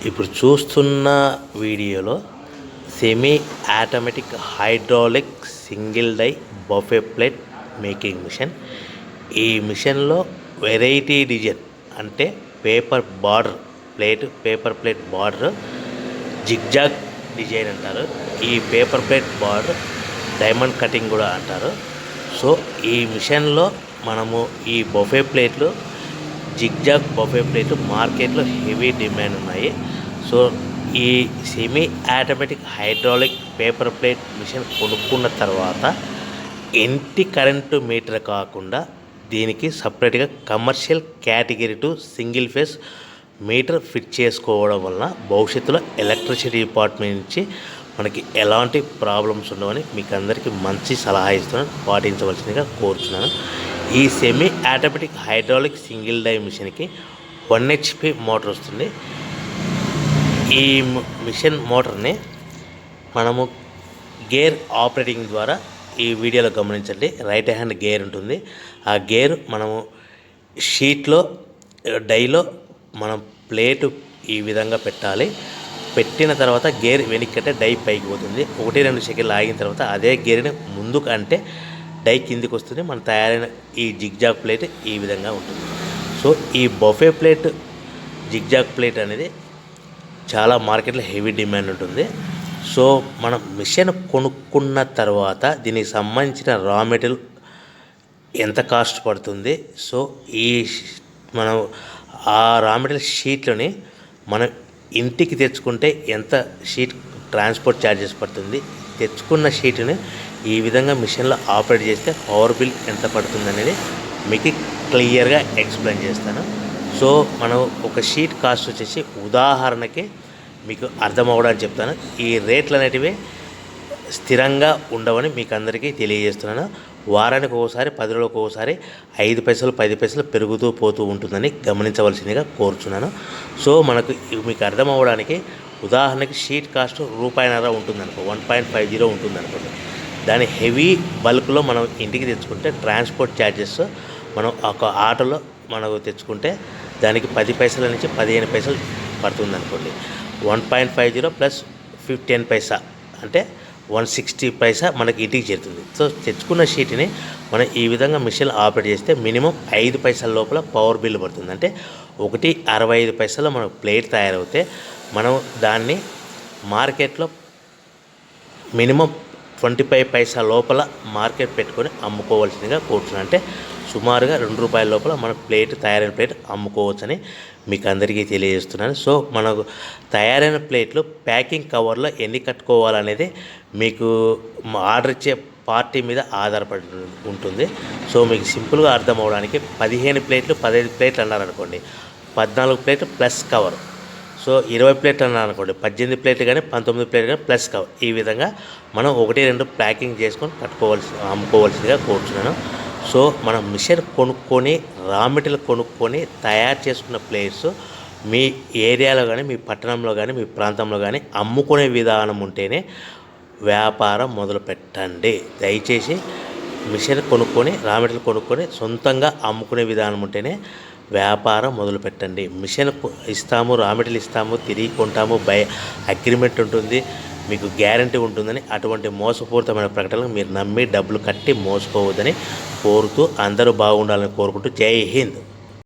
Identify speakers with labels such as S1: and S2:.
S1: ఇప్పుడు చూస్తున్న వీడియోలో semi automatic hydraulic single die buffet plate making machine. ఈ మిషన్లో వెరైటీ డిజైన్ అంటే paper plate border zigzag design అంటారు. ఈ paper plate border diamond cutting కూడా అంటారు. సో ఈ మిషన్లో మనము ఈ బఫే ప్లేట్లు జిగ్జాగ్ బఫే ప్లేట్లు మార్కెట్లో హెవీ డిమాండ్ ఉన్నాయి. సో ఈ semi automatic hydraulic paper plate machine కొనుక్కున్న తర్వాత ఇంటి కరెంటు మీటర్ కాకుండా దీనికి సపరేట్గా commercial category to single phase meter fit చేసుకోవడం వలన భవిష్యత్తులో ఎలక్ట్రిసిటీ డిపార్ట్మెంట్ నుంచి మనకి ఎలాంటి ప్రాబ్లమ్స్ ఉండవని మీకు అందరికీ మంచి సలహా ఇస్తున్నాను, పాటించవలసిందిగా కోరుతున్నాను. ఈ semi automatic hydraulic single die మిషన్కి 1 HP మోటార్ వస్తుంది. ఈ మిషన్ మోటార్ని మనము గేర్ ఆపరేటింగ్ ద్వారా ఈ వీడియోలో గమనించండి. రైట్ హ్యాండ్ గేర్ ఉంటుంది. ఆ గేర్ మనము షీట్లో డైలో మనం ప్లేటు ఈ విధంగా పెట్టాలి. పెట్టిన తర్వాత గేర్ వెనక్కంటే డై పైకి పోతుంది. 1-2 సెకండ్లు ఆగిన తర్వాత అదే గేర్ని ముందుకు అంటే డై కిందికి వస్తుంది. మన తయారైన ఈ జిగ్జాగ్ ప్లేట్ ఈ విధంగా ఉంటుంది. సో ఈ బఫే ప్లేట్ జిగ్జాగ్ ప్లేట్ అనేది చాలా మార్కెట్లో హెవీ డిమాండ్ ఉంటుంది. సో మనం మిషన్ కొనుక్కున్న తర్వాత దీనికి సంబంధించిన రా మెటీరియల్ ఎంత కాస్ట్ పడుతుంది, సో ఈ మనం ఆ రా మెటీరియల్ షీట్లని మనం ఇంటికి తెచ్చుకుంటే ఎంత షీట్ ట్రాన్స్పోర్ట్ ఛార్జెస్ పడుతుంది, తెచ్చుకున్న షీట్ని ఈ విధంగా మిషన్లో ఆపరేట్ చేస్తే పవర్ బిల్ ఎంత పడుతుంది అనేది మీకు క్లియర్గా ఎక్స్ప్లెయిన్ చేస్తాను. సో మనం ఒక షీట్ కాస్ట్ వచ్చేసి ఉదాహరణకి మీకు అర్థం అవ్వడానికి చెప్తాను. ఈ రేట్లు అనేటివి స్థిరంగా ఉండవని మీకు అందరికీ తెలియజేస్తున్నాను. వారానికి ఒకసారి 10 రోజులకు ఒకసారి 5 పైసలు 10 పైసలు పెరుగుతూ పోతూ ఉంటుందని గమనించవలసిందిగా కోరుచున్నాను. సో మనకు మీకు అర్థం అవ్వడానికి ఉదాహరణకి షీట్ కాస్ట్ ₹1.5 ఉంటుందనుకో, 1.50 ఉంటుందనుకోండి. దాని హెవీ బల్క్లో మనం ఇంటికి తెచ్చుకుంటే ట్రాన్స్పోర్ట్ ఛార్జెస్ మనం ఒక ఆటోలో మనకు తెచ్చుకుంటే దానికి 10 పైసల నుంచి 15 పైసలు పడుతుంది అనుకోండి. 1.50 ప్లస్ 10 పైసా అంటే 160 పైసా మనకి ఇంటికి చేరుతుంది. సో తెచ్చుకున్న షీట్ని మనం ఈ విధంగా మిషన్ ఆపరేట్ చేస్తే మినిమం 5 పైసల లోపల పవర్ బిల్ పడుతుంది. అంటే 1.65 పైసలు మనకు ప్లేట్ తయారవుతే మనం దాన్ని మార్కెట్లో మినిమం 25 పైసా లోపల మార్కెట్ పెట్టుకొని అమ్ముకోవాల్సిందిగా కోరుతున్నాను. అంటే సుమారుగా ₹2 లోపల మన ప్లేట్ తయారైన ప్లేట్ అమ్ముకోవచ్చని మీకు అందరికీ తెలియజేస్తున్నాను. సో మనకు తయారైన ప్లేట్లు ప్యాకింగ్ కవర్లో ఎన్ని కట్టుకోవాలనేది మీకు ఆర్డర్ ఇచ్చే పార్టీ మీద ఆధారపడి ఉంటుంది. సో మీకు సింపుల్గా అర్థం అవడానికి 15 ప్లేట్లు 15 ప్లేట్లు అన్నారనుకోండి, 14 ప్లేట్లు ప్లస్ కవర్. సో 20 ప్లేట్లు అన్నారనుకోండి, 18 ప్లేట్లు కానీ 19 ప్లేట్లు కానీ ప్లస్ కవర్. ఈ విధంగా మనం 1-2 ప్యాకింగ్ చేసుకొని అమ్ముకోవాల్సిందిగా కోరుచున్నాను. సో మనం మిషన్ కొనుక్కొని రా మెటీరియల్ కొనుక్కొని తయారు చేసుకున్న ప్లేట్స్ మీ ఏరియాలో కానీ మీ పట్టణంలో కానీ మీ ప్రాంతంలో కానీ అమ్ముకునే విధానం ఉంటేనే వ్యాపారం మొదలు పెట్టండి. దయచేసి మిషన్ కొనుక్కొని రా మెటీరియల్ కొనుక్కొని సొంతంగా అమ్ముకునే విధానం ఉంటేనే వ్యాపారం మొదలు పెట్టండి. మిషన్ ఇస్తాము, రా మెటీరియల్ ఇస్తాము, తిరిగి కొంటాము, అగ్రిమెంట్ ఉంటుంది, మీకు గ్యారంటీ ఉంటుందని అటువంటి మోసపూరితమైన ప్రకటనలు మీరు నమ్మి డబ్బులు కట్టి మోసపోవద్దని కోరుతూ అందరూ బాగుండాలని కోరుకుంటూ జై హింద్.